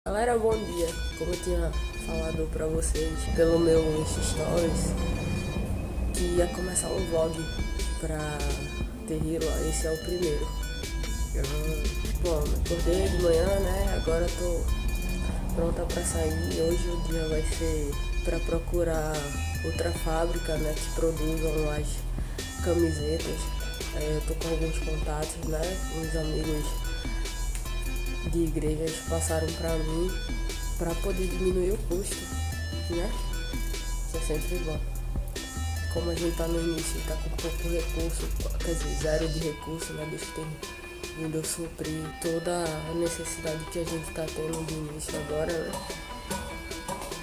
Galera, bom dia. Como eu tinha falado pra vocês pelo meu Insta Stories, que ia começar um vlog pra Terrila, esse é o primeiro. Bom, acordei de manhã, né? Agora tô pronta pra sair. Hoje o dia vai ser pra procurar outra fábrica, né, que produzam as camisetas. Eu tô com alguns contatos, né? Uns amigos de igrejas passaram pra mim pra poder diminuir o custo, né? Isso é sempre bom. Como a gente tá no início e tá com pouco recurso, quer dizer, zero de recurso, né? Deus tem vindo suprir toda a necessidade que a gente tá tendo de início agora, né?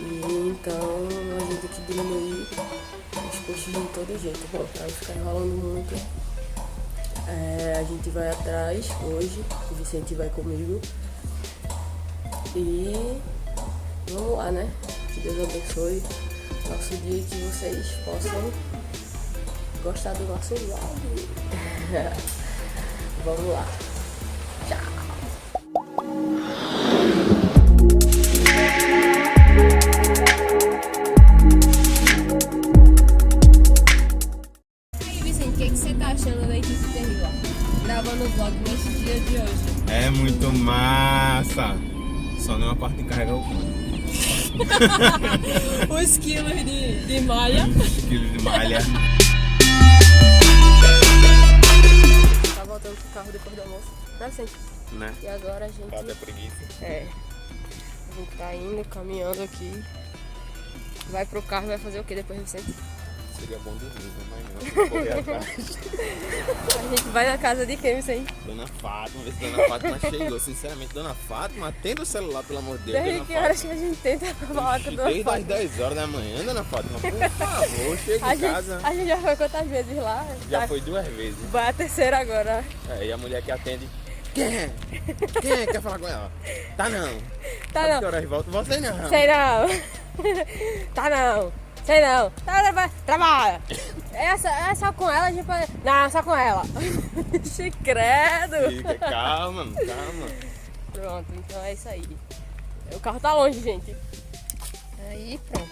E então a gente tem que diminuir os custos de todo jeito. Bom, pra não ficar enrolando muito, a gente vai atrás hoje, o Vicente vai comigo. E vamos lá, né? Que Deus abençoe nosso dia e que vocês possam gostar do nosso vlog. Vamos lá. Tchau! O que você tá achando da equipe Terrila? Gravando o vlog nesse dia de hoje. É muito massa! Só não a parte de carregar o pão. Os quilos de malha. Os quilos de malha. Tá voltando pro carro depois do almoço. Né, Vicente? Né? E agora a gente... Cada preguiça. A gente tá indo, caminhando aqui. Vai pro carro e vai fazer o que depois, Vicente? Seria bom dormir, mas não, correr atrás. A gente vai na casa de quem, Vicente? Dona Fátima, ver se Dona Fátima chegou. Sinceramente, Dona Fátima, atenda o celular, pelo amor de Deus. Desde Dona que Fátima. horas que a gente tenta falar com a Dona Desde as Fátima? 10 horas da manhã, Dona Fátima, por favor, chega em casa. A gente já foi quantas vezes lá? Já Tá- foi 2 vezes. Vai a terceira agora. E a mulher que atende, quem é? Quem é que quer falar com ela? Tá não. Tá Sabe não. que horas volta? Você não. Sei não. Tá não. Sei não. Tá, trabalha. É só com ela, a gente pode... Não, só com ela. Ixi, credo. Fica, calma, calma. Pronto, então é isso aí. O carro tá longe, gente. Aí, pronto.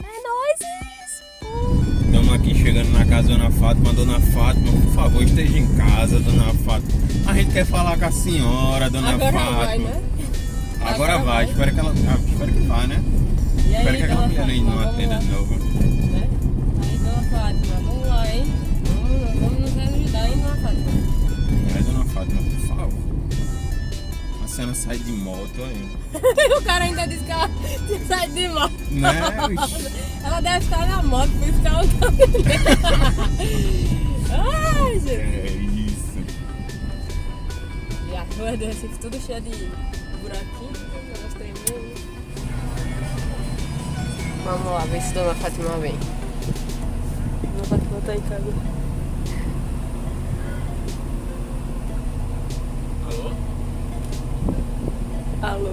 É nóis! Estamos aqui chegando na casa da Dona Fátima. Dona Fátima, por favor, esteja em casa, Dona Fátima. A gente quer falar com a senhora, Dona Agora Fátima. vai, né? Agora vai. Espero que ela... espero que vá, né? E aí, Espero que aquela Dona mulher Fátima, não vamos atenda lá, de novo. né? Aí, Dona Fátima, vamos lá, hein? Vamos nos ajudar, hein, Dona Fátima? Dona Fátima, por favor. A senhora sai de moto aí. O cara ainda disse que ela tinha saído de moto. Né? Ixi. Ela deve estar na moto, por isso que ela não tá. Ai, gente. É isso. E a rua do Recife tudo cheia de buraquinhos, eu gostei muito. Vamos lá, ver se Dona Fátima vem. Dona Fátima tá em casa. Alô? Alô?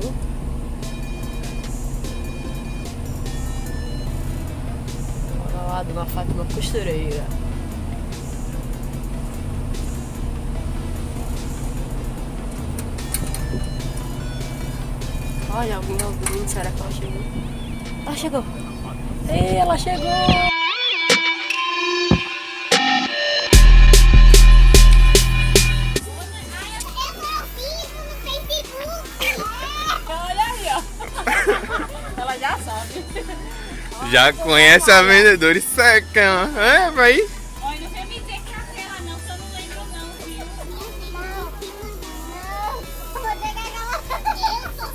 Olha lá, Dona Fátima costureira. Olha, alguém ouvindo, será que ela chegou? Ela chegou! Ei, ela chegou! Olha aí, ó! Ela já sabe. Já conhece a vendedora e seca, é, vai? Olha, não vem me dizer que é aquela não, que eu não lembro não, viu? Não, vou pegar aquela. Eu sou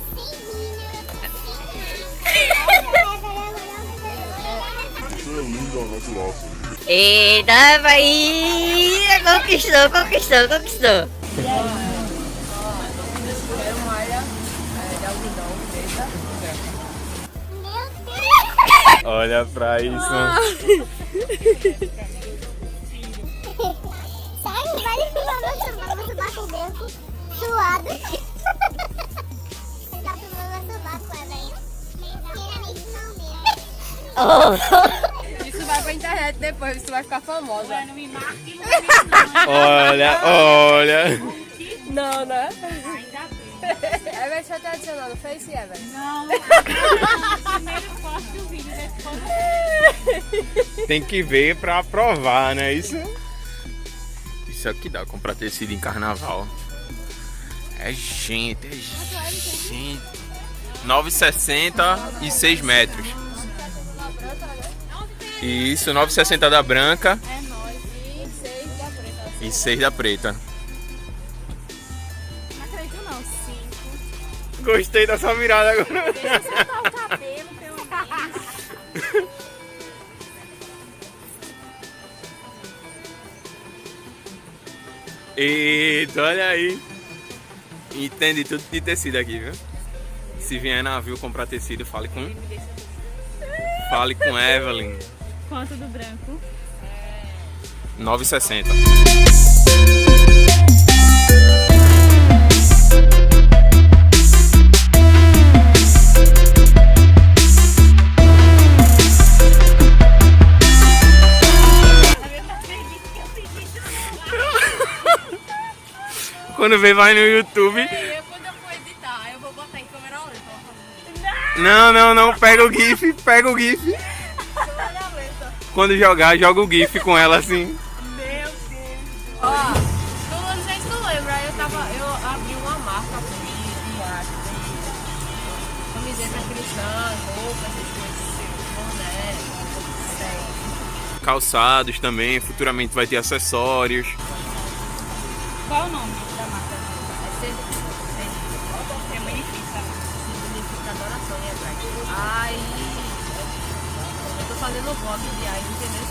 Eita, Bahia! Conquistou, conquistou, conquistou. Quero malha de algodão, beleza? Olha pra isso. Sério? Vai tomando sovaco branco, suado. Eu já tomando sovaco, velho. Sinceramente, não mesmo. Isso vai pra internet depois, isso vai ficar famosa. Não me marque, não me Olha, olha. Não, né? Ainda bem. Ever, deixa eu te adicionar no Face, Ever. Não, primeiro poste o vídeo, depois. Tem que ver pra aprovar, né? Isso é o que dá comprar tecido em carnaval. É gente. 9,60 e 6 metros. Isso, 9,60 da branca É nóis. E 6 da preta. e 6 da preta. Não acredito não, 5. Gostei dessa virada agora. Deixa eu soltar o cabelo, pelo menos. Eita, olha aí. Entende tudo de tecido aqui, viu? Se vier navio comprar tecido, fale com Evelyn. Quanto do branco? 9,60. Eu não acredito que eu fiz isso. Quando vem, vai no YouTube. Quando eu for editar, eu vou botar em câmera lenta. Não. Pega o GIF. Quando jogar, joga o GIF com ela assim. Meu Deus. Ó, não sei se tu lembra, eu abri uma marca de arte, de camiseta cristã, roupa, essas coisas, boné, Calçados também, futuramente vai ter acessórios. Qual o nome da marca? É benefício. adoração e atrás. Aí eu tô fazendo vlog de aí, entendeu?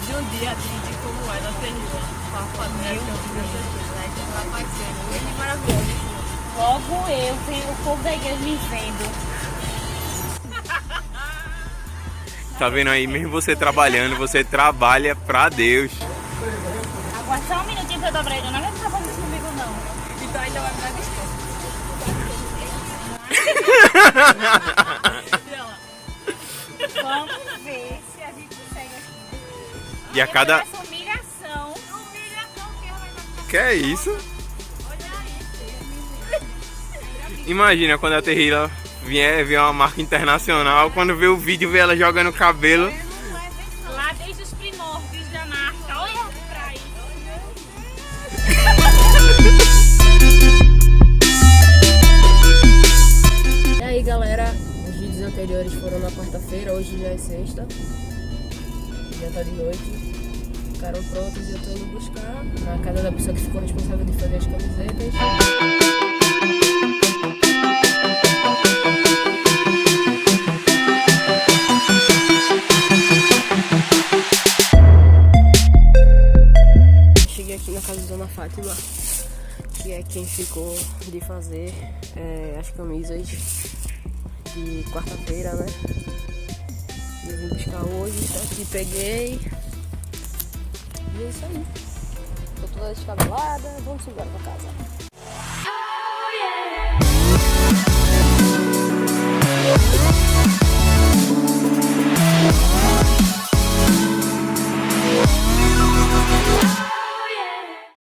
De um dia de como é da Terrível. Pra fazer essas coisas, né? Que tá aparecendo. Ele é maravilhoso. Logo eu, o povo da igreja me vendo. Tá vendo aí? Mesmo você trabalhando, você trabalha pra Deus. Aguarda só um minutinho pra eu dobrar ele. Não vai ficar fazendo isso comigo, não. Então ainda vai me dar desconto. Vamos ver se a gente consegue aqui. E a cada... Essa humilhação. Humilhação que ela vai dar. Que é isso? Imagina quando a Terrila vier ver uma marca internacional, quando vê o vídeo, vê ela jogando cabelo. Lá desde os primórdios da marca. Olha pra isso. E aí galera, os vídeos anteriores foram na quarta-feira, hoje já é sexta. Já tá de noite. Ficaram prontos e eu tô indo buscar na casa da pessoa que ficou responsável de fazer as camisetas. Cheguei aqui na casa da Dona Fátima, que é quem ficou de fazer as camisas de quarta-feira, né? E eu vim buscar hoje, só que peguei. E é isso aí. Tô toda descabelada, vamos embora pra casa.